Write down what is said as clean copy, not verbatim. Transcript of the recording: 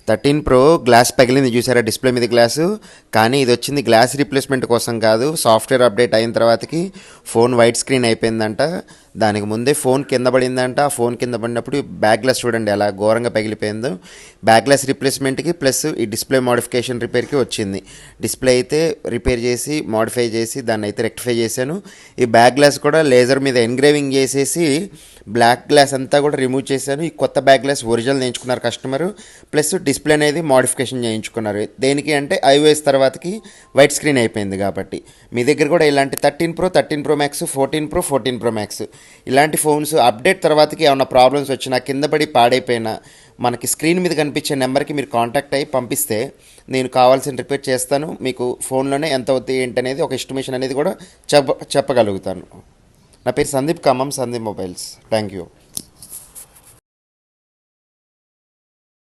13 Pro glass పగిలింది చూసారా, display మీద గ్లాసు. కానీ ఇది వచ్చింది గ్లాస్ రీప్లేస్మెంట్ కోసం కాదు, సాఫ్ట్వేర్ అప్డేట్ అయిన తర్వాతకి ఫోన్ వైట్ స్క్రీన్ అయిపోయిందంట. దానికి ముందే ఫోన్ కింద పడిందంట. ఆ ఫోన్ కింద పడినప్పుడు బ్యాక్ గ్లాస్ చూడండి ఎలా ఘోరంగా పగిలిపోయిందో. బ్యాక్ గ్లాస్ రీప్లేస్మెంట్కి ప్లస్ ఈ డిస్ప్లే మోడిఫికేషన్ రిపేర్కి వచ్చింది. డిస్ప్లే అయితే రిపేర్ చేసి మోడిఫై చేసి దాన్ని అయితే రెక్టిఫై చేశాను. ఈ బ్యాక్ గ్లాస్ కూడా లేజర్ మీద ఎంగ్రేవింగ్ చేసేసి బ్లాక్ గ్లాస్ అంతా కూడా రిమూవ్ చేశాను. ఈ కొత్త బ్యాక్ గ్లాస్ ఒరిజినల్ చేయించుకున్నారు కస్టమరు, ప్లస్ డిస్ప్లే అనేది మోడిఫికేషన్ చేయించుకున్నారు. దేనికి అంటే iOS తర్వాతకి వైట్ స్క్రీన్ అయిపోయింది కాబట్టి. మీ దగ్గర కూడా ఇలాంటి 13 Pro Max, 14 Pro Max ఇలాంటి ఫోన్స్ అప్డేట్ తర్వాతకి ఏమైనా ప్రాబ్లమ్స్ వచ్చినా, కింద పడి పాడైపోయినా మనకి స్క్రీన్ మీద కనిపించే నెంబర్కి మీరు కాంటాక్ట్ అయ్యి పంపిస్తే నేను కావాల్సిన రిపేర్ చేస్తాను. మీకు ఫోన్లోనే ఎంత అవుతుంది ఏంటనేది ఒక ఎస్టిమేషన్ అనేది కూడా చెప్పగలుగుతాను. నా పేరు Sandeep, Khammam Sandeep mobiles. Thank you.